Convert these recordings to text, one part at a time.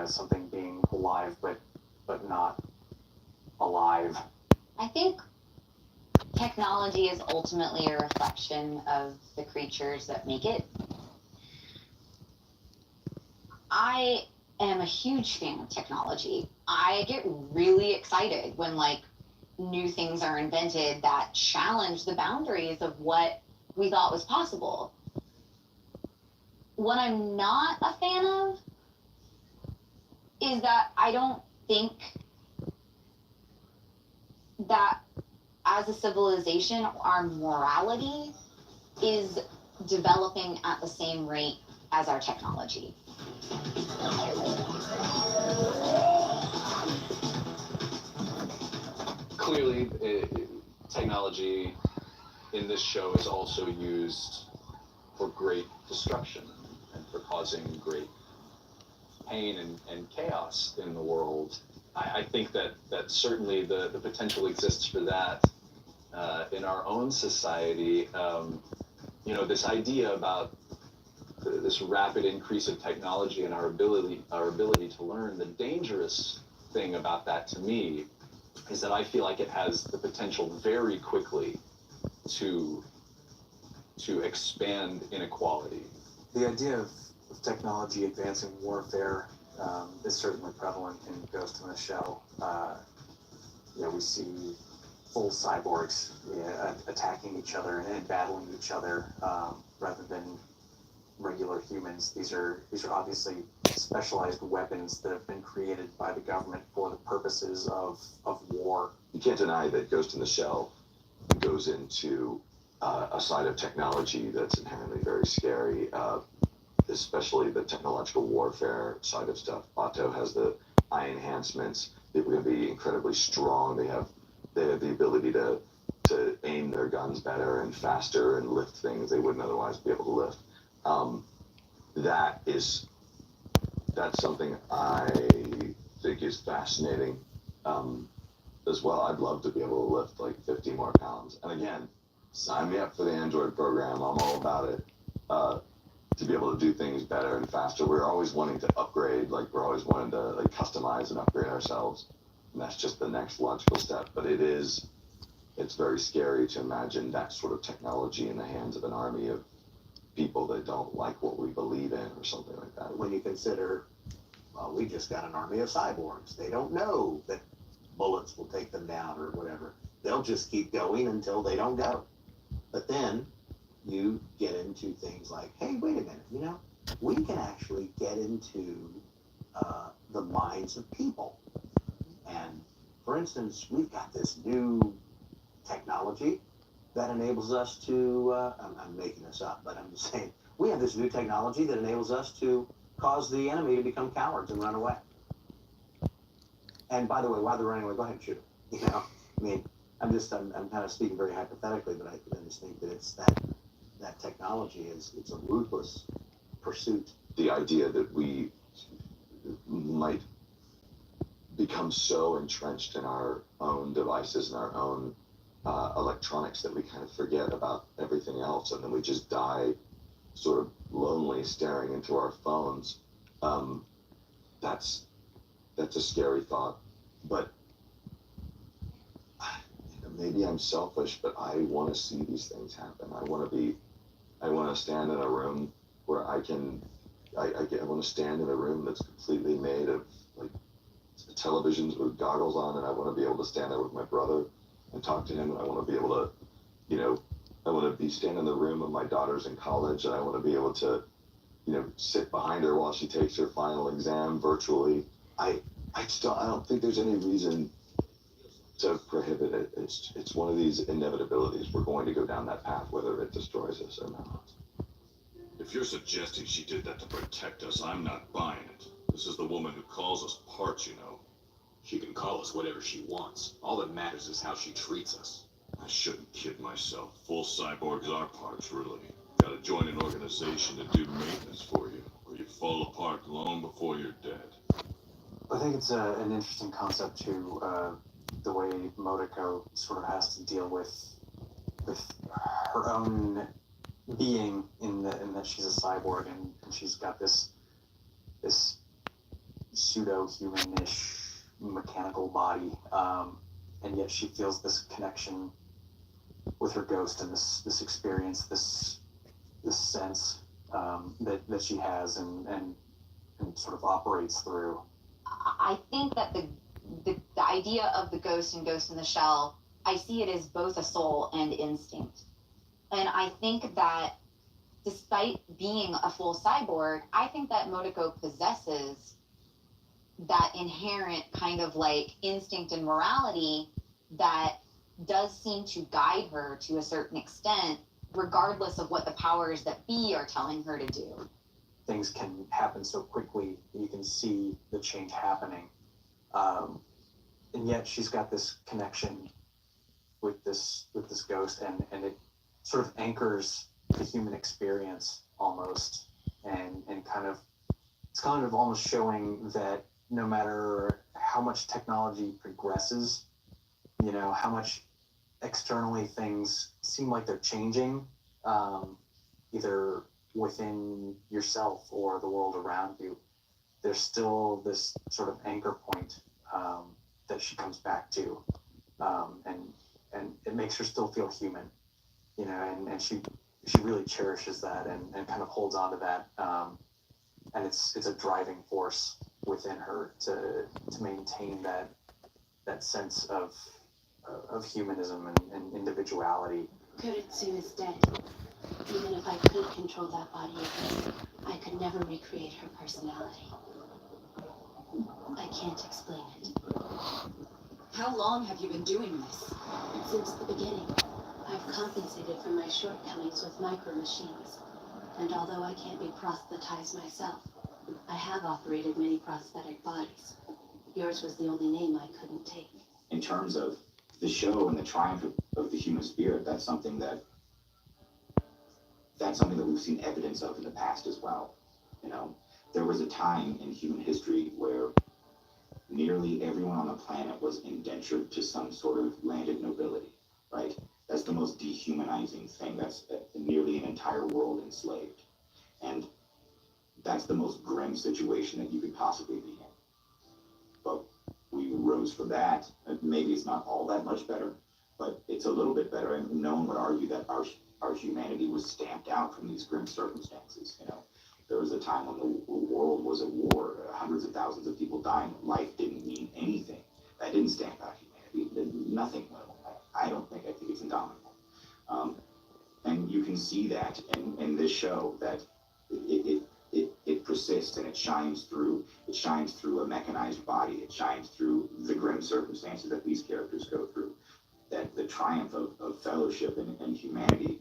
something being alive but not alive. I think technology is ultimately a reflection of the creatures that make it. I am a huge fan of technology. I get really excited when new things are invented that challenge the boundaries of what we thought was possible. What I'm not a fan of is that I don't think that as a civilization, our morality is developing at the same rate as our technology. Clearly, technology in this show is also used for great destruction and for causing great pain and chaos in the world. I think that certainly the potential exists for that in our own society. This idea about this rapid increase of technology and our ability to learn, the dangerous thing about that to me is that I feel like it has the potential very quickly to expand inequality. The idea of technology advancing warfare is certainly prevalent in Ghost in the Shell. We see full cyborgs attacking each other and battling each other rather than regular humans. These are obviously specialized weapons that have been created by the government for the purposes of war. You can't deny that Ghost in the Shell goes into a side of technology that's inherently very scary, especially the technological warfare side of stuff. Otto has the eye enhancements. People can be incredibly strong. They have the ability to aim their guns better and faster and lift things they wouldn't otherwise be able to lift. That's something I think is fascinating as well. I'd love to be able to lift like 50 more pounds. And again, sign me up for the Android program. I'm all about it. To be able to do things better and faster. We're always wanting to upgrade, we're always wanting to customize and upgrade ourselves. And that's just the next logical step. But it's very scary to imagine that sort of technology in the hands of an army of people that don't like what we believe in or something like that. When you consider, well, we just got an army of cyborgs. They don't know that bullets will take them down or whatever. They'll just keep going until they don't go. But then you get into things like, hey, wait a minute, we can actually get into the minds of people. And for instance, we've got this new technology that enables us to, I'm making this up, but I'm just saying, we have this new technology that enables us to cause the enemy to become cowards and run away. And by the way, while they're running away, go ahead and shoot them. I'm kind of speaking very hypothetically, but I just think that it's that technology it's a ruthless pursuit. The idea that we might become so entrenched in our own devices and our own electronics that we kind of forget about everything else, and then we just die sort of lonely staring into our phones. That's a scary thought. But maybe I'm selfish, but I want to see these things happen. I want to stand in a room where I want to stand in a room that's completely made of televisions with goggles on, and I want to be able to stand there with my brother and talk to him, and I want to be able to, I want to be standing in the room of my daughter's in college, and I want to be able to, sit behind her while she takes her final exam virtually. I don't think there's any reason to prohibit it. It's one of these inevitabilities. We're going to go down that path, whether it destroys us or not. If you're suggesting she did that to protect us, I'm not buying it. This is the woman who calls us parts, She can call us whatever she wants. All that matters is how she treats us. I shouldn't kid myself. Full cyborgs are parts, really. Gotta join an organization to do maintenance for you, or you fall apart long before you're dead. I think it's an interesting concept too, the way Motoko sort of has to deal with her own being in that she's a cyborg and she's got this pseudo-humanish mechanical body, and yet she feels this connection with her ghost and this experience, this sense that she has and sort of operates through. I think that the idea of the ghost and Ghost in the Shell, I see it as both a soul and instinct. And I think that despite being a full cyborg, I think that Motoko possesses that inherent kind of like instinct and morality that does seem to guide her to a certain extent, regardless of what the powers that be are telling her to do. Things can happen so quickly, you can see the change happening. And yet she's got this connection with this ghost, and it sort of anchors the human experience almost, and it's kind of almost showing that no matter how much technology progresses, you know, how much externally things seem like they're changing, either within yourself or the world around you, there's still this sort of anchor point that she comes back to, and it makes her still feel human, you know, and she really cherishes that and kind of holds on to that, and it's a driving force within her to maintain that sense of humanism and individuality. Kuritsu is dead. Even if I could control that body again, I could never recreate her personality. I can't explain it. How long have you been doing this? Since the beginning, I've compensated for my shortcomings with micro machines. And although I can't be prosthetized myself, I have operated many prosthetic bodies. Yours was the only name I couldn't take. In terms of the show and the triumph of the human spirit, that's something that we've seen evidence of in the past as well. You know, there was a time in human history where nearly everyone on the planet was indentured to some sort of landed nobility, right? That's the most dehumanizing thing. That's nearly an entire world enslaved. And that's the most grim situation that you could possibly be in. But we rose from that. Maybe it's not all that much better, but it's a little bit better. And no one would argue that our humanity was stamped out from these grim circumstances. You know, there was a time when the world was at war, hundreds of thousands of people dying. Life didn't mean anything. That didn't stamp out humanity. Nothing will. I think it's indomitable. And you can see that in this show that it persists and it shines through. It shines through a mechanized body. It shines through the grim circumstances that these characters go through. That the triumph of fellowship and humanity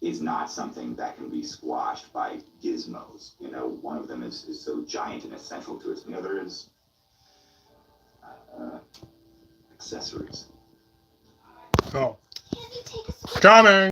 is not something that can be squashed by gizmos. You know, one of them is so giant and essential to us, and the other is accessories. Oh. Coming!